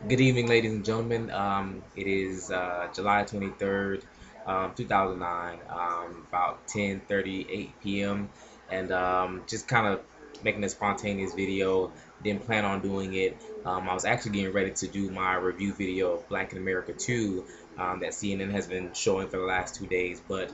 Good evening, ladies and gentlemen. It is July 23rd, 2009, about 10:38 p.m. And just kind of making a spontaneous video. Didn't plan on doing it. I was actually getting ready to do my review video of Black in America 2 that CNN has been showing for the last 2 days. But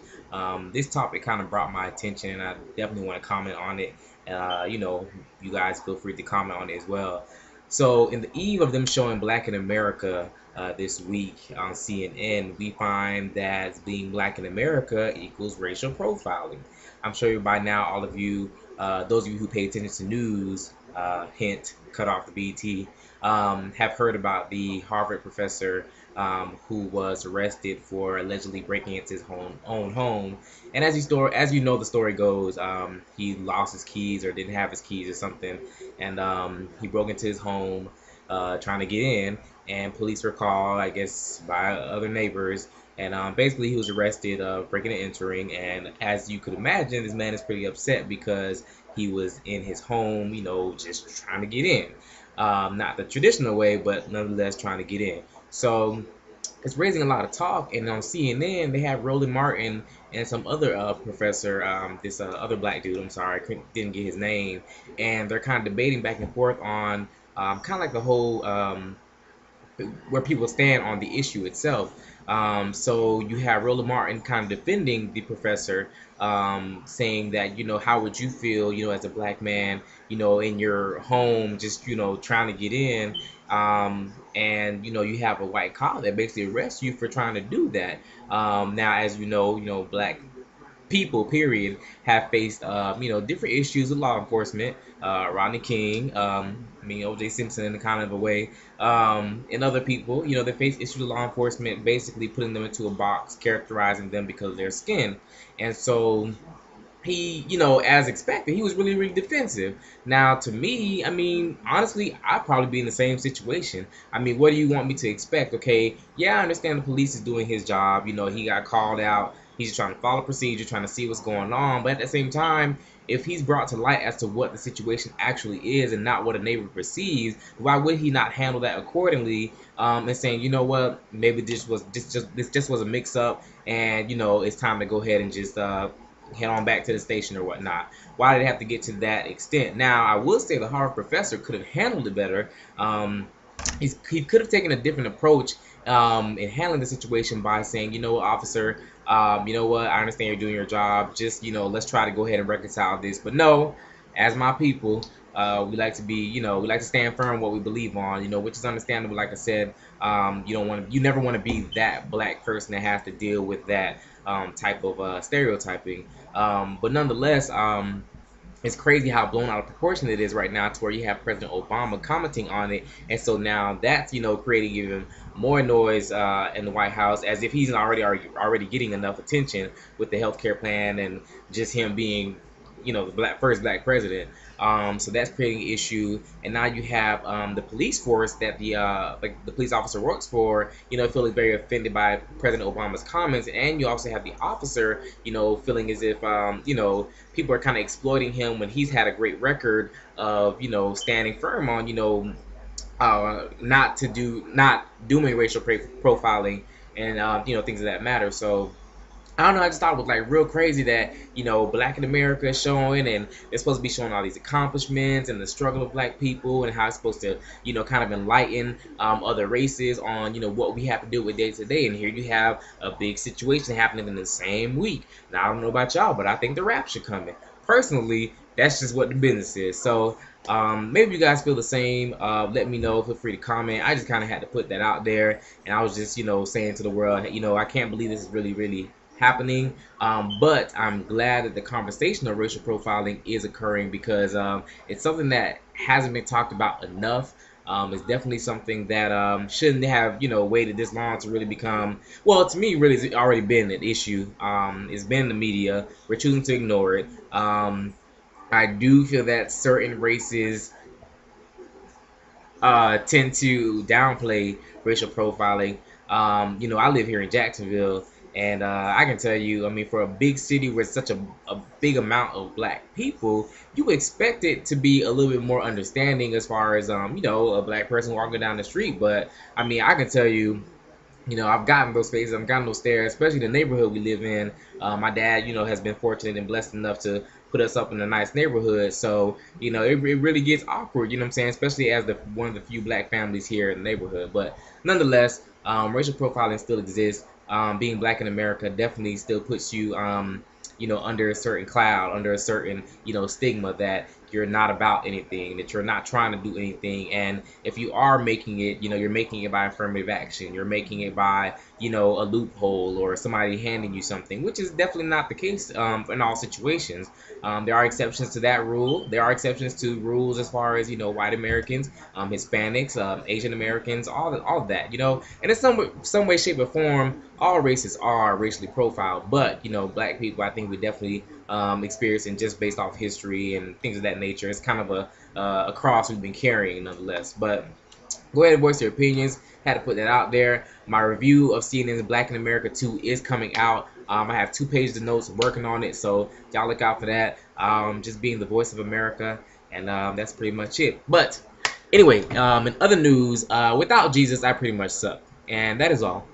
this topic kind of brought my attention, and I definitely want to comment on it. You guys feel free to comment on it as well. So, in the eve of them showing Black in America this week on CNN, we find that being Black in America equals racial profiling. I'm sure by now, all of you, those of you who pay attention to news, hint, cut off the BT, have heard about the Harvard professor who was arrested for allegedly breaking into his own home. And as you know, the story goes, he lost his keys or didn't have his keys or something, and he broke into his home trying to get in, and police were called, I guess, by other neighbors. And basically, he was arrested, breaking and entering. And as you could imagine, this man is pretty upset because he was in his home, just trying to get in. Not the traditional way, but nonetheless trying to get in. So it's raising a lot of talk. And on CNN, they have Roland Martin and some other professor, this other black dude. I'm sorry, didn't get his name. And they're kind of debating back and forth on kind of like the whole where people stand on the issue itself. So you have Roland Martin kind of defending the professor, saying that, how would you feel, as a black man, in your home, just, trying to get in, and, you have a white cop that basically arrests you for trying to do that. Now, as black people, period, have faced, different issues with law enforcement. Rodney King, O.J. Simpson in a kind of a way, and other people, they face issues with law enforcement, basically putting them into a box, characterizing them because of their skin. And so he, as expected, he was really, really defensive. Now, to me, honestly, I'd probably be in the same situation. What do you want me to expect? Okay, yeah, I understand the police is doing his job. He got called out. He's just trying to follow procedure, trying to see what's going on. But at the same time, if he's brought to light as to what the situation actually is and not what a neighbor perceives, why would he not handle that accordingly? And saying, maybe this just was a mix up, and it's time to go ahead and just head on back to the station or whatnot. Why did it have to get to that extent? Now, I will say the Harvard professor could have handled it better. He could have taken a different approach in handling the situation by saying, officer, you know what, I understand you're doing your job. Just, let's try to go ahead and reconcile this. But no, as my people, we like to be, we like to stand firm what we believe on, which is understandable. Like I said, you never want to be that black person that has to deal with that type of stereotyping. But nonetheless, it's crazy how blown out of proportion it is right now, to where you have President Obama commenting on it, and so now that's creating even more noise in the White House, as if he's already getting enough attention with the healthcare plan and just him being the first black president. So that's creating an issue, and now you have the police force that the police officer works for, feeling very offended by President Obama's comments, and you also have the officer, feeling as if people are kind of exploiting him when he's had a great record of standing firm on not doing racial profiling and things of that matter. So I don't know. I just thought it was like real crazy that Black in America is showing, and they're supposed to be showing all these accomplishments and the struggle of Black people and how it's supposed to kind of enlighten other races on what we have to do with day to day. And here you have a big situation happening in the same week. Now I don't know about y'all, but I think the rapture coming. Personally, that's just what the business is. So maybe you guys feel the same. Let me know. Feel free to comment. I just kind of had to put that out there, and I was just saying to the world, I can't believe this is really, really happening. But I'm glad that the conversation of racial profiling is occurring, because it's something that hasn't been talked about enough. It's definitely something that shouldn't have waited this long to really become, well, to me, really, it's already been an issue. It's been in the media. We're choosing to ignore it. I do feel that certain races tend to downplay racial profiling. I live here in Jacksonville, And I can tell you, I mean, for a big city with such a big amount of black people, you expect it to be a little bit more understanding as far as, you know, a black person walking down the street. But I mean, I can tell you, you know, I've gotten those spaces, I've gotten those stares, especially the neighborhood we live in. My dad, you know, has been fortunate and blessed enough to put us up in a nice neighborhood. So, you know, it really gets awkward, you know what I'm saying? Especially as the one of the few black families here in the neighborhood. But nonetheless, racial profiling still exists. Being black in America definitely still puts you, you know, under a certain cloud, under a certain, you know, stigma that you're not about anything, that you're not trying to do anything. And if you are making it, you know, you're making it by affirmative action. You're making it by, you know, a loophole or somebody handing you something, which is definitely not the case in all situations. There are exceptions to that rule. There are exceptions to rules as far as, you know, white Americans, Hispanics, Asian Americans, all of that, you know. And in some way, shape, or form, all races are racially profiled. But, you know, black people, I think we definitely experiencing just based off history and things of that nature. It's kind of a cross we've been carrying nonetheless. But go ahead and voice your opinions. Had to put that out there. My review of CNN's Black in America 2 is coming out. I have 2 pages of notes working on it, so y'all look out for that. Just being the voice of America, and that's pretty much it. But anyway, in other news, without Jesus, I pretty much suck, and that is all.